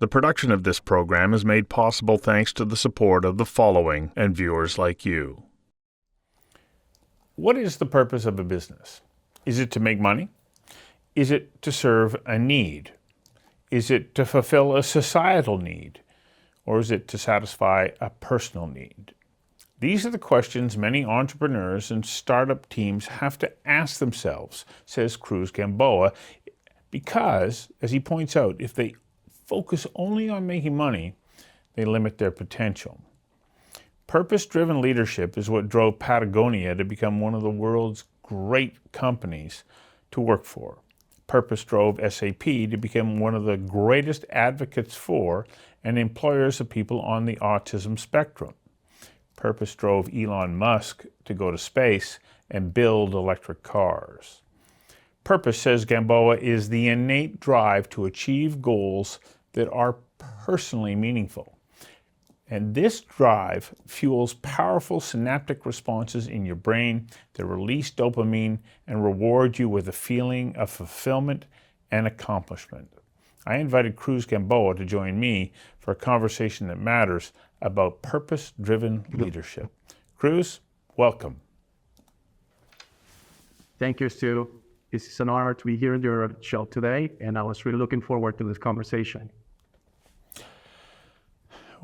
The production of this program is made possible thanks to the support of the following and viewers like you. What is the purpose of a business? Is it to make money? Is it to serve a need? Is it to fulfill a societal need? Or is it to satisfy a personal need? These are the questions many entrepreneurs and startup teams have to ask themselves, says Cruz Gamboa, because, as he points out, if they focus only on making money, they limit their potential. Purpose-driven leadership is what drove Patagonia to become one of the world's great companies to work for. Purpose drove SAP to become one of the greatest advocates for and employers of people on the autism spectrum. Purpose drove Elon Musk to go to space and build electric cars. Purpose, says Gamboa, is the innate drive to achieve goals that are personally meaningful. And this drive fuels powerful synaptic responses in your brain that release dopamine and reward you with a feeling of fulfillment and accomplishment. I invited Cruz Gamboa to join me for a conversation that matters about purpose-driven leadership. Cruz, welcome. Thank you, Stu. It's an honor to be here in your show today, and I was really looking forward to this conversation.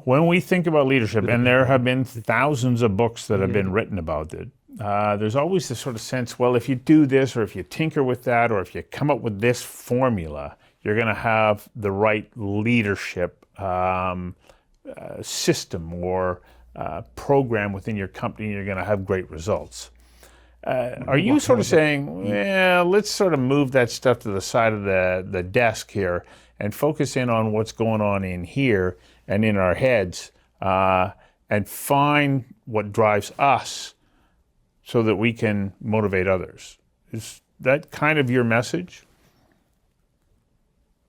When we think about leadership, and there have been thousands of books that have been written about it, there's always this sort of sense, well, if you do this, or if you tinker with that, or if you come up with this formula, you're going to have the right leadership system or program within your company, and you're going to have great results. Are you sort of saying, yeah, let's sort of move that stuff to the side of the desk here and focus in on what's going on in here and in our heads and find what drives us so that we can motivate others? Is that kind of your message?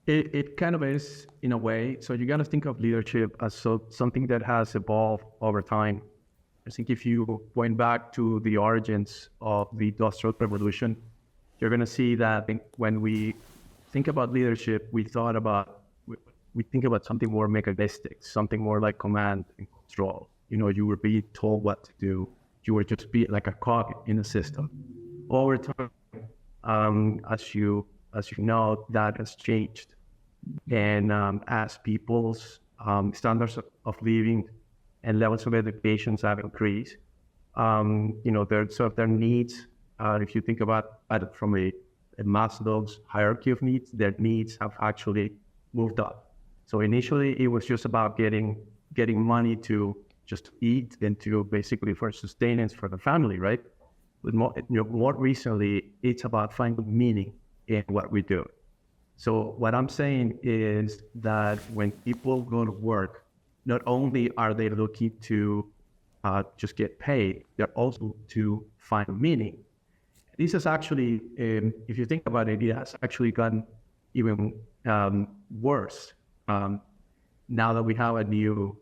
It kind of is, in a way. So you got to think of leadership as something that has evolved over time. I think if you went back to the origins of the Industrial Revolution, you're going to see that when we think about leadership, we think about something more mechanistic, something more like command and control. You know, you were being told what to do. You were just be like a cog in a system. Over time, as you know, that has changed, and as people's standards of living and levels of education have increased, their needs. If you think about it from a Maslow's hierarchy of needs, their needs have actually moved up. So initially, it was just about getting money to just eat and to basically for sustenance for the family, right? But more recently, it's about finding meaning in what we do. So what I'm saying is that when people go to work, not only are they looking to just get paid, they're also to find meaning. This is actually, if you think about it, it has actually gotten even worse. Now that we have a new,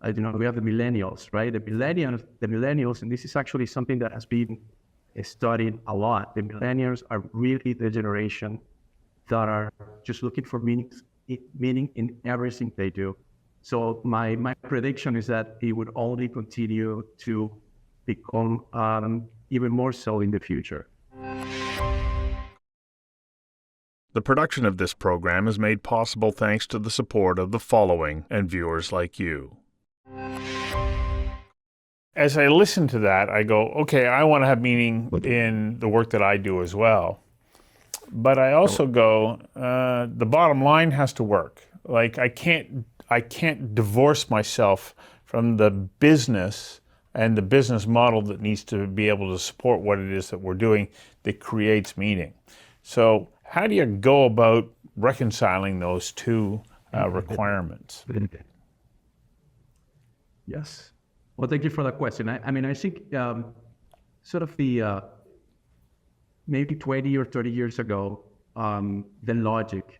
we have the millennials, right? The millennials, and this is actually something that has been studied a lot. The millennials are really the generation that are just looking for meaning in everything they do. So my prediction is that it would only continue to become even more so in the future. The production of this program is made possible thanks to the support of the following and viewers like you. As I listen to that, I go, okay, I want to have meaning in the work that I do as well. But I also go, the bottom line has to work. Like I can't divorce myself from the business and the business model that needs to be able to support what it is that we're doing that creates meaning. So how do you go about reconciling those two requirements? Yes. Well, thank you for that question. I think sort of the maybe 20 or 30 years ago, the logic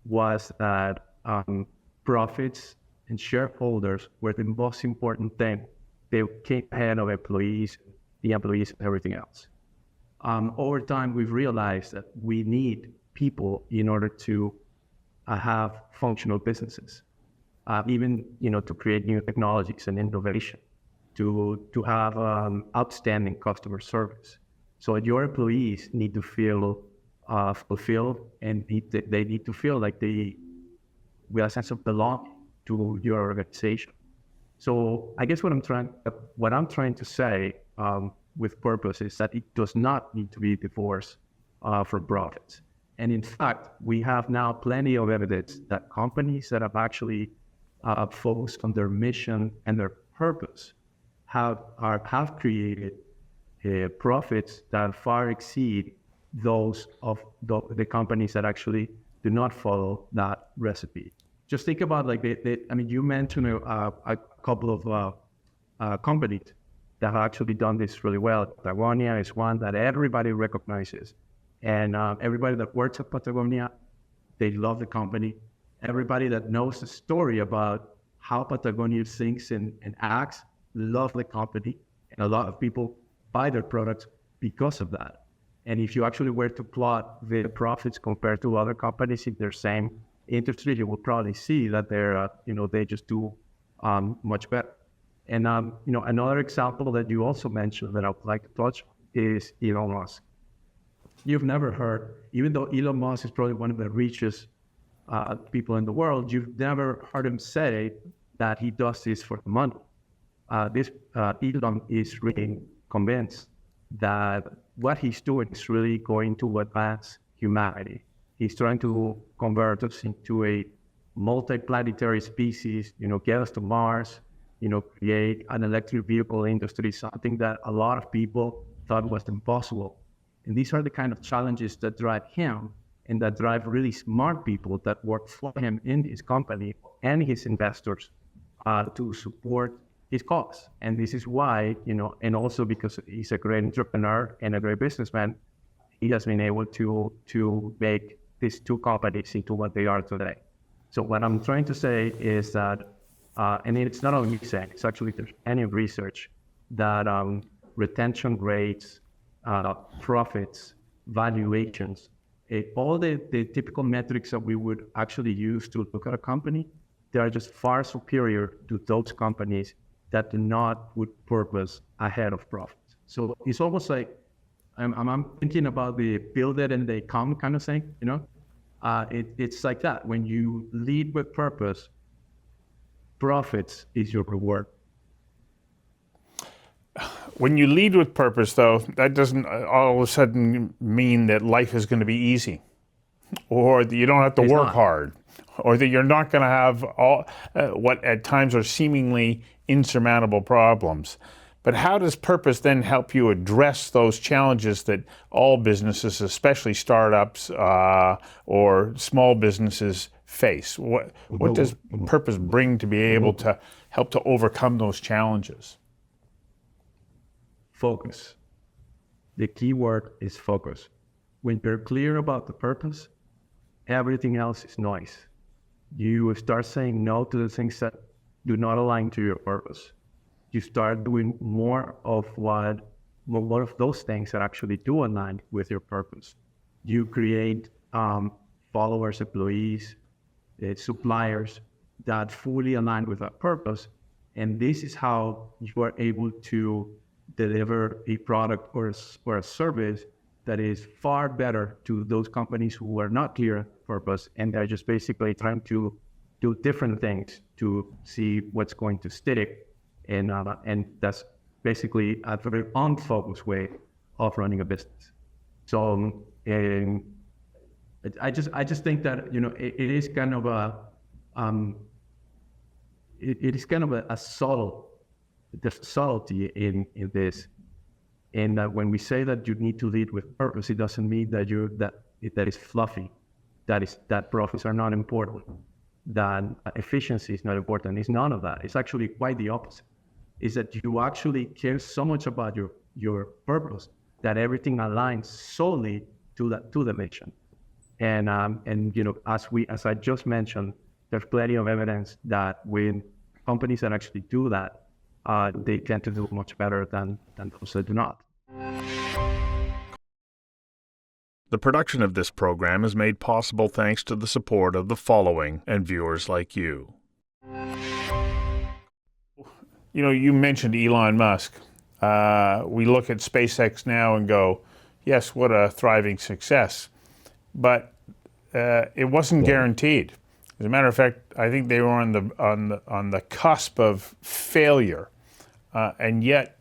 was that profits and shareholders were the most important thing. They came ahead of employees, the employees, and everything else. Over time, we've realized that we need people in order to have functional businesses. even to create new technologies and innovation, to have outstanding customer service. So your employees need to feel fulfilled, and they need to feel like with a sense of belonging to your organization. So I guess what I'm trying to say with purpose is that it does not need to be divorced from profits. And in fact, we have now plenty of evidence that companies that have actually focused on their mission and their purpose have created profits that far exceed those of the companies that actually do not follow that recipe. Just think about you mentioned a couple of companies that have actually done this really well. Patagonia is one that everybody recognizes. And everybody that works at Patagonia, they love the company. Everybody that knows the story about how Patagonia thinks and acts, love the company. And a lot of people buy their products because of that. And if you actually were to plot the profits compared to other companies in their same industry, you will probably see that they just do much better. And another example that you also mentioned that I would like to touch is Elon Musk. You've never heard, even though Elon Musk is probably one of the richest people in the world, you've never heard him say that he does this for the money. Elon is really convinced that what he's doing is really going to advance humanity. He's trying to convert us into a multi-planetary species, get us to Mars, create an electric vehicle industry, something that a lot of people thought was impossible. And these are the kind of challenges that drive him and that drive really smart people that work for him in his company and his investors to support his cause. And this is why, and also because he's a great entrepreneur and a great businessman, he has been able to make these two companies into what they are today. So what I'm trying to say is that, and it's not only me saying, it's actually there's any research that retention rates, profits, valuations, all the typical metrics that we would actually use to look at a company, they are just far superior to those companies that do not put purpose ahead of profits. So it's almost like I'm thinking about the build it and they come kind of thing, it's like that. When you lead with purpose, profits is your reward. When you lead with purpose, though, that doesn't all of a sudden mean that life is going to be easy, or that you don't have to work hard, or that you're not going to have all what at times are seemingly insurmountable problems. But how does purpose then help you address those challenges that all businesses, especially startups or small businesses, face? What does purpose bring to be able to help to overcome those challenges? Focus. The key word is focus. When you're clear about the purpose, everything else is noise. You start saying no to the things that do not align to your purpose. You start doing more of those things that actually do align with your purpose. You create followers, employees, suppliers that fully align with that purpose. And this is how you are able to deliver a product or a service that is far better to those companies who are not clear on purpose and they're just basically trying to do different things to see what's going to stick. And that's basically a very unfocused way of running a business. So I just think that it is kind of a subtlety in this. And that when we say that you need to lead with purpose, it doesn't mean that that is fluffy, that profits are not important, that efficiency is not important. It's none of that. It's actually quite the opposite. Is that you actually care so much about your purpose that everything aligns solely to the mission. And as I just mentioned, there's plenty of evidence that with companies that actually do that, they tend to do much better than those that do not. The production of this program is made possible thanks to the support of the following and viewers like you. You know, you mentioned Elon Musk. We look at SpaceX now and go, yes, what a thriving success. But it wasn't guaranteed. As a matter of fact, I think they were on the cusp of failure, and yet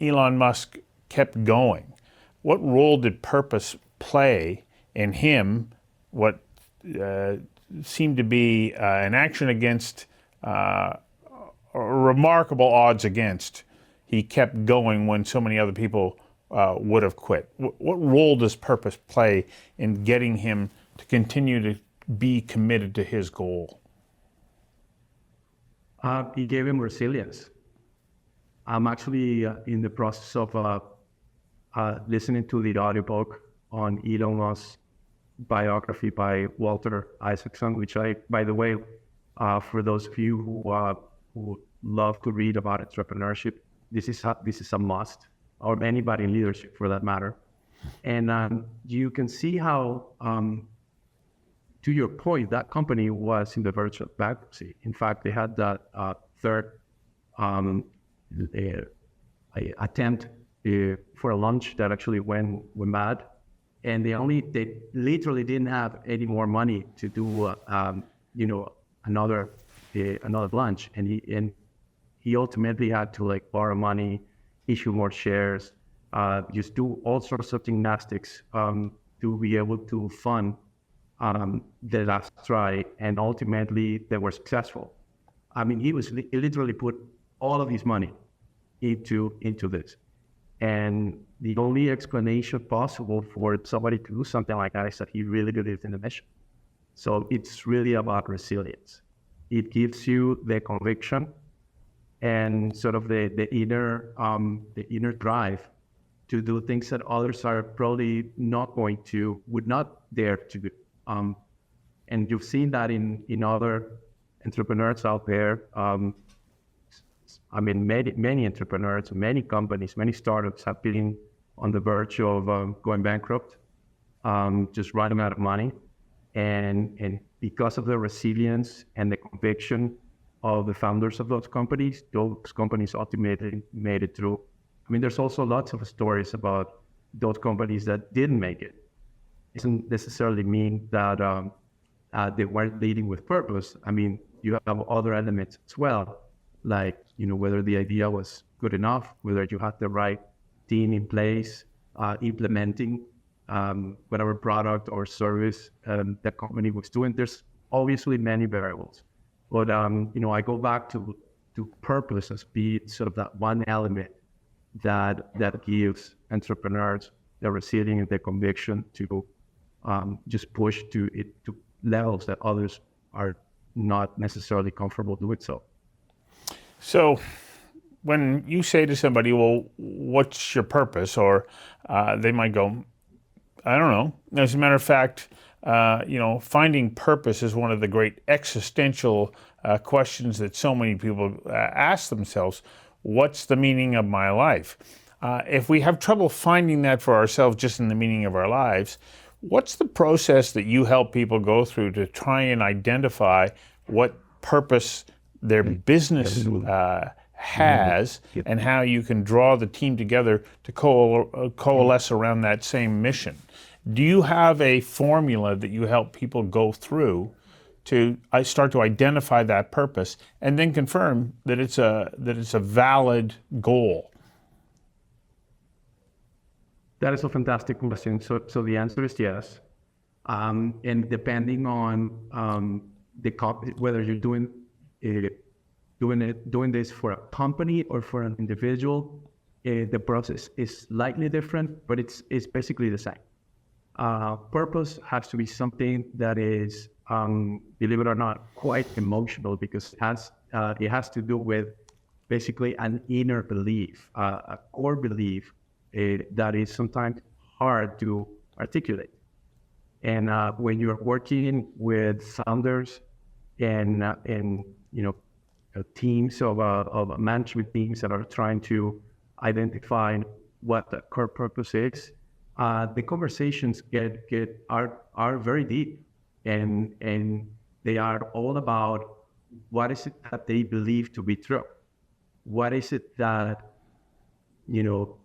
Elon Musk kept going. What role did purpose play in him? What seemed to be an action against remarkable odds against. He kept going when so many other people would have quit. What role does purpose play in getting him to continue to be committed to his goal? It gave him resilience. I'm actually in the process of listening to the audiobook on Elon Musk's biography by Walter Isaacson, which by the way, for those of you who love to read about entrepreneurship, this is a must, or anybody in leadership for that matter. And you can see how, to your point, that company was in the verge of bankruptcy. In fact, they had that third attempt for a launch that actually went mad, and they literally didn't have any more money to do another launch, and he ultimately had to borrow money, issue more shares, just do all sorts of gymnastics to be able to fund the last try, and ultimately they were successful. I mean, he literally put all of his money into this, and the only explanation possible for somebody to do something like that is that he really believed in the mission. So it's really about resilience. It gives you the conviction and sort of the inner drive to do things that others are probably would not dare to do. And you've seen that in other entrepreneurs out there. I mean, many entrepreneurs, many companies, many startups have been on the verge of going bankrupt, just running out of money. And because of the resilience and the conviction of the founders of those companies ultimately made it through. I mean, there's also lots of stories about those companies that didn't make it. It doesn't necessarily mean that they weren't leading with purpose. I mean, you have other elements as well, like, whether the idea was good enough, whether you had the right team in place, implementing whatever product or service the company was doing. There's obviously many variables, but I go back to purpose as being sort of that one element that gives entrepreneurs the resilience and the conviction to just push to levels that others are not necessarily comfortable doing so. So when you say to somebody, well, what's your purpose? Or they might go, I don't know. As a matter of fact, finding purpose is one of the great existential questions that so many people ask themselves. What's the meaning of my life? If we have trouble finding that for ourselves just in the meaning of our lives, what's the process that you help people go through to try and identify what purpose their business has, and how you can draw the team together to coalesce around that same mission? Do you have a formula that you help people go through to start to identify that purpose and then confirm that it's a valid goal? That is a fantastic question. So the answer is yes. And depending on whether you're doing this for a company or for an individual, the process is slightly different, but it's basically the same. Purpose has to be something that is, believe it or not, quite emotional, because it has to do with basically an inner belief, a core belief that is sometimes hard to articulate. And when you're working with founders and teams of management teams that are trying to identify what the core purpose is, the conversations are very deep, and they are all about what is it that they believe to be true? What is it that, you know,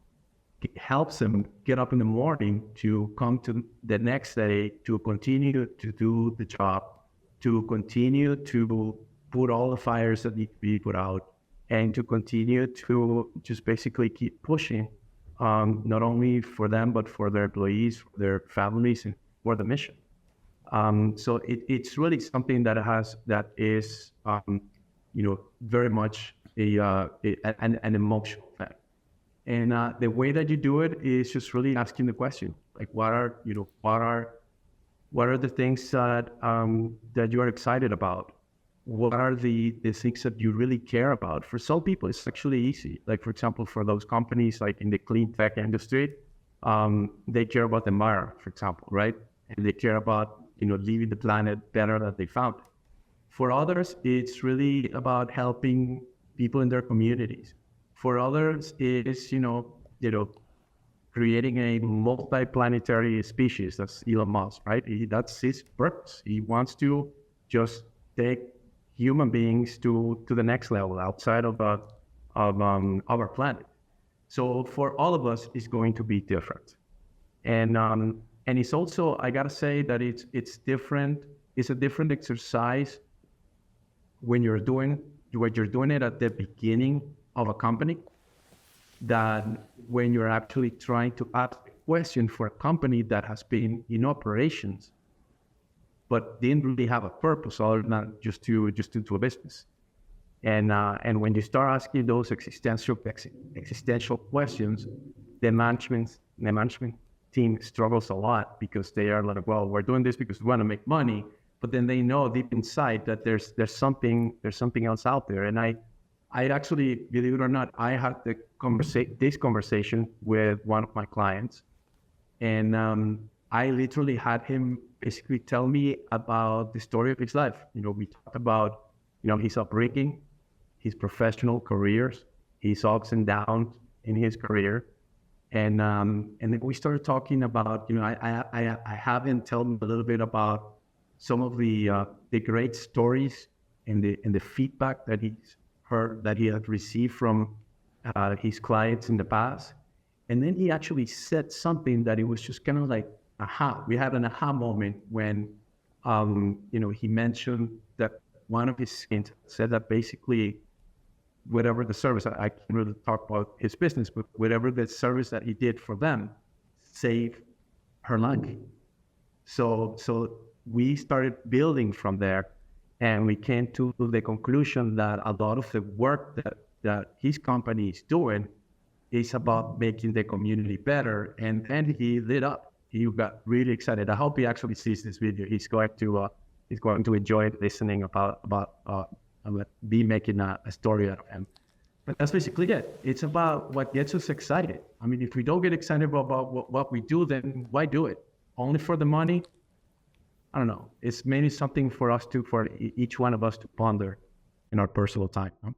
helps them get up in the morning to come to the next day, to continue to do the job, to continue to put all the fires that need to be put out, and to continue to just basically keep pushing, not only for them, but for their employees, for their families, and for the mission. So it's really something that is, very much an emotional fact. And the way that you do it is just really asking the question, like, what are the things that you are excited about? What are the things that you really care about? For some people, it's actually easy. Like, for example, for those companies like in the clean tech industry, they care about the environment, for example, right? And they care about, leaving the planet better than they found it. For others, it's really about helping people in their communities. For others, it is, creating a multi-planetary species. That's Elon Musk, right? That's his purpose. He wants to just take human beings to the next level outside of our planet. So for all of us, it's going to be different. And it's also, I gotta say that it's different. It's a different exercise when you're doing it at the beginning of a company than when you're actually trying to ask a question for a company that has been in operations but didn't really have a purpose other than just to do a business. And when you start asking those existential questions, the management team struggles a lot, because they are like, well, we're doing this because we want to make money, but then they know deep inside that there's something else out there. And I actually, believe it or not, I had this conversation with one of my clients, and I literally had him basically tell me about the story of his life. We talked about, his upbringing, his professional careers, his ups and downs in his career. And then we started talking about, I have him tell me a little bit about some of the great stories and the feedback that he's heard, that he had received from his clients in the past. And then he actually said something that it was just kind of like, aha. We had an aha moment when, he mentioned that one of his clients said that basically, whatever the service, I can't really talk about his business, but whatever the service that he did for them saved her life. So we started building from there, and we came to the conclusion that a lot of the work that his company is doing is about making the community better. And then he lit up. He got really excited. I hope he actually sees this video. He's going to enjoy listening about be making a story out of him. But that's basically it. It's about what gets us excited. I mean, if we don't get excited about what we do, then why do it? Only for the money? I don't know. It's maybe something for each one of us to ponder in our personal time. Huh?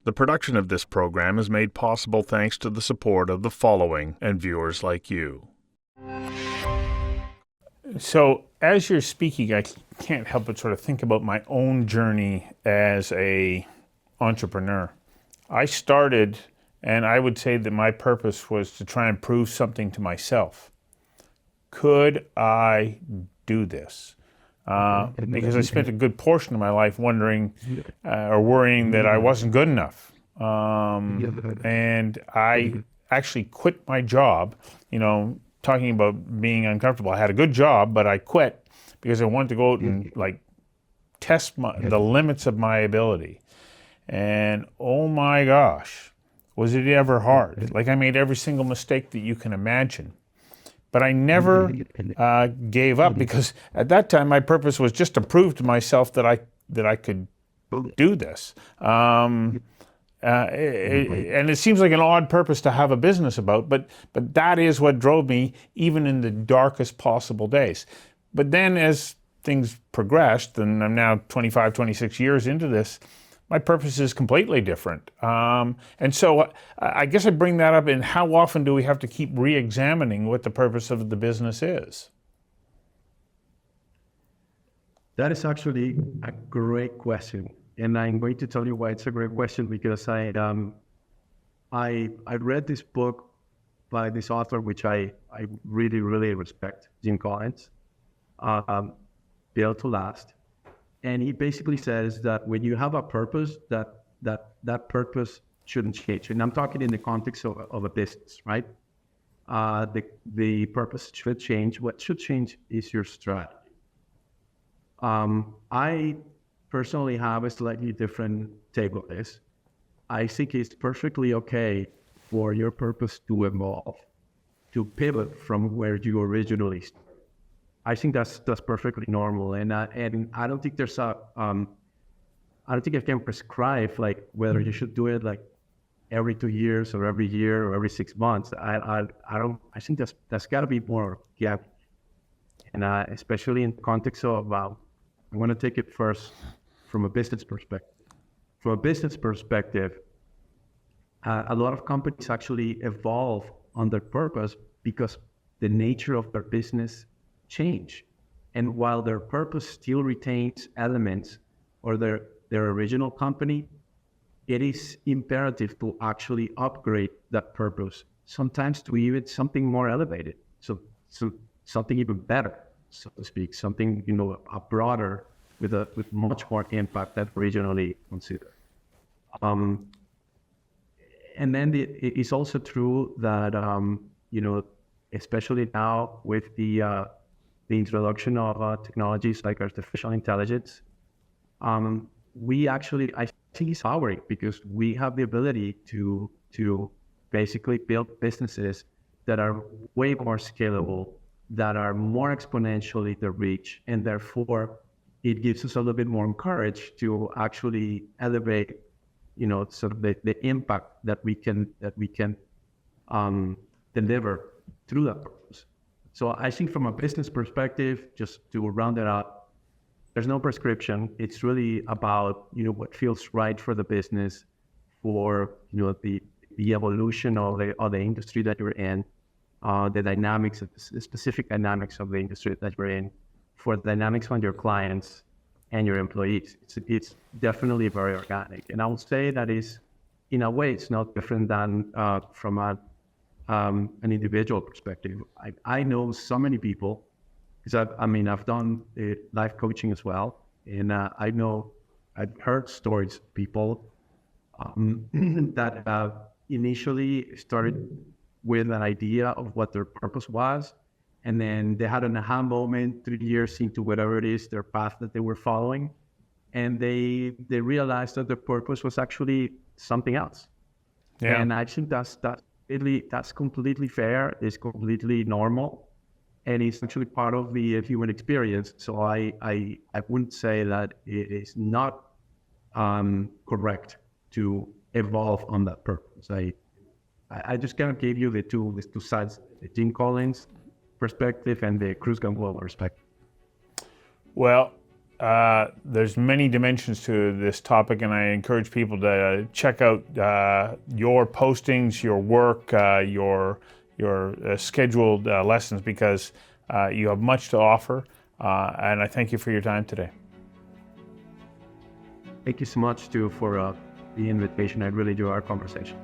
The production of this program is made possible thanks to the support of the following and viewers like you. So as you're speaking, I can't help but sort of think about my own journey as an entrepreneur. I started, and I would say that my purpose was to try and prove something to myself. Could I do this? Because I spent a good portion of my life wondering or worrying that I wasn't good enough. And I actually quit my job, talking about being uncomfortable. I had a good job, but I quit because I wanted to go out and test the limits of my ability. And oh my gosh, was it ever hard. Like, I made every single mistake that you can imagine. But I never gave up, because at that time my purpose was just to prove to myself that I could do this. And it seems like an odd purpose to have a business about, but that is what drove me even in the darkest possible days. But then as things progressed, and I'm now 25, 26 years into this, my purpose is completely different. And so I guess I bring that up in how often do we have to keep re-examining what the purpose of the business is? That is actually a great question, and I'm going to tell you why it's a great question because I read this book by this author which I really respect, Jim Collins, um, Built to Last, and he basically says that when you have a purpose, that purpose shouldn't change, and I'm talking in the context of a business, right? The purpose should change. What should change is your strategy. I personally have a slightly different take on this. I think it's perfectly okay for your purpose to evolve, to pivot from where you originally started. I think that's perfectly normal, and I don't think there's I don't think I can prescribe like whether you should do it like every 2 years or every year or every 6 months. I don't. I think that's got to be more and especially in context of I want to take it first from a business perspective. From a business perspective, a lot of companies actually evolve on their purpose because the nature of their business change. And while their purpose still retains elements or their original company, it is imperative to actually upgrade that purpose, sometimes to even something more elevated. So something even better, so to speak, something, a broader with much more impact than originally considered. And then it's also true that, especially now with the introduction of technologies like artificial intelligence, I think it's powering because we have the ability to basically build businesses that are way more scalable, that are more exponentially the reach, and therefore it gives us a little bit more courage to actually elevate, sort of the impact that we can deliver through that purpose. So I think from a business perspective, just to round it out, there's no prescription. It's really about, what feels right for the business, for, the evolution of the industry that you're in, the dynamics, the specific dynamics of the industry that you're in, for the dynamics on your clients and your employees. It's definitely very organic. And I would say that is, in a way, it's not different than from an individual perspective. I know so many people, because I've done life coaching as well, and I've heard stories of people that initially started with an idea of what their purpose was, and then they had an aha moment 3 years into whatever it is, their path that they were following, and they realized that their purpose was actually something else. Yeah. And I think that's completely fair. It's completely normal, and it's actually part of the human experience. So I wouldn't say that it is not correct to evolve on that purpose. I just kind of gave you the two sides, the Jim Collins perspective and the Cruz Gamboa perspective. Well, there's many dimensions to this topic, and I encourage people to check out your postings, your work, your scheduled lessons, because you have much to offer, and I thank you for your time today. Thank you so much, for the invitation. I really enjoyed our conversation.